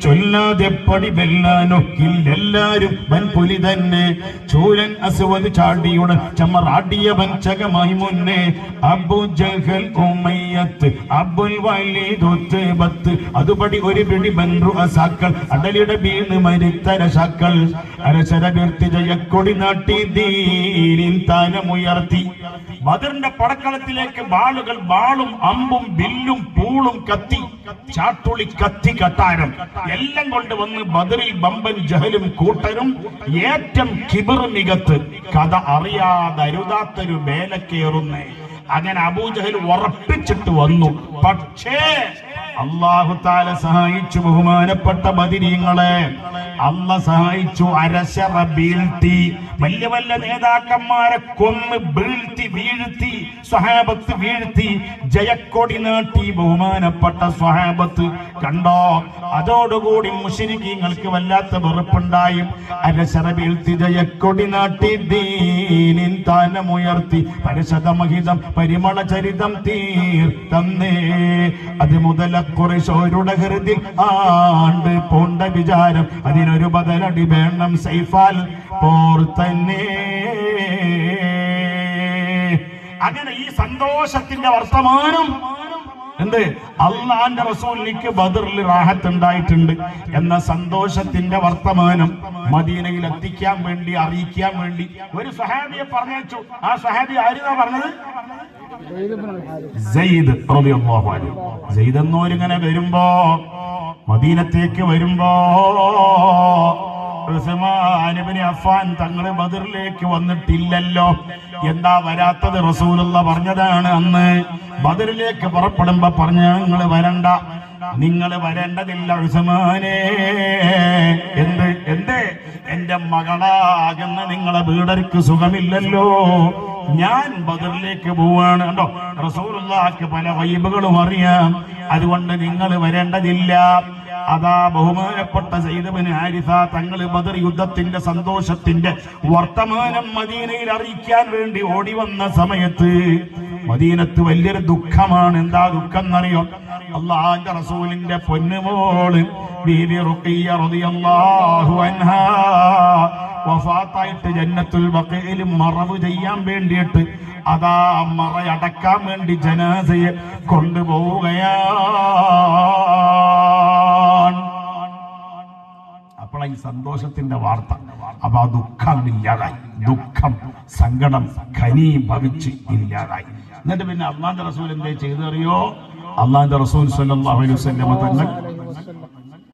ചൊല്ലാതെ പടി വെല്ലാനൊക്കില്ലെല്ലാരും വൻപുലി തന്നെ. ചൂരൻ അസ്വദ് ചാടിയുടെ ചമറാടിയവൻ ചകമായി മുന്നേ. അബു ജഹൽ ഉമയ്യത്ത് അബുൽ വലീദ് ഉത്ബത്ത് അതുപടി ഒരു പിടി ബൻറു അസാക്കൾ അടലിടെ വീണ് മരിത്തരശാക്കൾ. അരശരവീർത്തി ജയക്കൊടി നാട്ടി ദീനിൻ താനമുയർത്തി. ബദറിന്റെ പടക്കളത്തിലേക്ക് വാളുകൾ, വാളും അമ്പും വില്ലും പൂളും കത്തി ചാട്ടുളി കത്തി കട്ടാരം എല്ലാം കൊണ്ടുവന്ന് ബദറിൽ ബമ്പൻ ജഹലും കൂട്ടരും ഏറ്റം കിബിർ മികത്ത് കഥ അറിയാതരുതാത്തൊരു വേലക്കേറുന്നേ. അങ്ങനെ അബൂജഹൽ ഉറപ്പിച്ചിട്ട് വന്നു. പക്ഷേ അല്ലാഹു തആല സഹായിച്ചു. ബഹുമാനപ്പെട്ട ബദരീങ്ങളെ അല്ലാഹ് സഹായിച്ചു. അരശറ വീഴ്ത്തി, വലിയ വലിയ നേതാക്കന്മാരെ കൊന്ന് വീഴ്ത്തി സ്വഹാബത്ത് വീഴ്ത്തി, ജയക്കൊടി നാട്ടി ബഹുമാനപ്പെട്ട സ്വഹാബത്ത്. കണ്ടോ, അതോടുകൂടി മുശ്രിക്കീങ്ങൾക്ക് വല്ലാത്ത വെറുപ്പുണ്ടായി. അരശറ വീഴ്ത്തി ജയക്കൊടി നാട്ടി ദീനിൻ താനമുയർത്തി. പരിശതമഹിതം പരിമള ചരിതം തീർത്തന്നേ. അത് മുതല ഖുറൈശോരുടെ ഹൃദിൽ ആണ്ട് പോണ്ട വിചാരം. അതിനൊരു ബദലടി വേണം സൈഫാൽ പോർ തന്നെ. അങ്ങനെ ഈ സന്തോഷത്തിന്റെ വർത്തമാനം എന്ത്, അള്ളാന്റെ റസൂലിക്ക് ബദറിൽ റാഹത്ത് ഉണ്ടായിട്ടുണ്ട് എന്ന സന്തോഷത്തിന്റെ വർത്തമാനം മദീനയിൽ എത്തിക്കാൻ വേണ്ടി, അറിയിക്കാൻ വേണ്ടി ഒരു സഹാബിയെ പറഞ്ഞയച്ചു. ആ സഹാബി ആരുന്നാ പറഞ്ഞത്? സെയ്ദ് റളിയല്ലാഹു അൻഹു. സെയ്ദ് എന്നോരിങ്ങനെ വരുമ്പോ, മദീനത്തേക്ക് വരുമ്പോ ഉസ്മാൻ ഇബ്നു അഫ്ഫാൻ തങ്ങള് ബദറിലേക്ക് വന്നിട്ടില്ലല്ലോ. എന്താ വരാത്തത്? റസൂലുള്ളാഹ് പറഞ്ഞതാണ് അന്ന് ബദറിലേക്ക് പുറപ്പെടുമ്പോ പറഞ്ഞ നിങ്ങള് വരണ്ട, നിങ്ങള് വരേണ്ടതില്ല ഉസ്മാനേ. എന്ത് എന്റെ മകളാകുന്ന നിങ്ങളെ വീടർക്ക് സുഖമില്ലല്ലോ, ഞാൻ ബദറിലേക്ക് പോവാണ്. കണ്ടോ, റസൂലുള്ളാഹിക്ക് പല വൈബുകളും അറിയാം, അതുകൊണ്ട് നിങ്ങൾ വരേണ്ടതില്ല. അതാ ബഹുമാനപ്പെട്ട സയ്യിദ് ഇബ്നു ഹാരിസ തങ്ങൾ ബദർ യുദ്ധത്തിന്റെ സന്തോഷത്തിന്റെ വർത്തമാനം മദീനയിൽ അറിയിക്കാൻ വേണ്ടി ഓടി വന്ന സമയത്ത് മദീനത്ത് വലിയൊരു ദുഃഖമാണ്. എന്താ ദുഃഖം എന്നറിയോ? അല്ലാഹുവിന്റെ റസൂലിന്റെ പൊന്നുമോള് ബീബി റുഖിയ്യ റളിയല്ലാഹു അൻഹാ വഫാത്തായിട്ട് ജന്നത്തുൽ ബഖീൽ മറവ് ചെയ്യാൻ വേണ്ടിയിട്ട് അതാ മറയടക്കാൻ വേണ്ടി ജനാസയെ കൊണ്ടുപോവുകയാണ്. അപ്പോഴാ ഈ സന്തോഷത്തിന്റെ വാർത്ത. അപ്പൊ ആ ദുഃഖം ഇല്ലാതായി, ദുഃഖം സങ്കടം ഘനീഭവിച്ച് ഇല്ലാതായി. എന്നിട്ട് പിന്നെ അല്ലാഹുവിന്റെ റസൂൽ എന്തേ ചെയ്തറിയോ? അല്ലാഹുവിന്റെ റസൂൽ സ്വല്ലല്ലാഹു അലൈഹി വസല്ലം തങ്ങൾ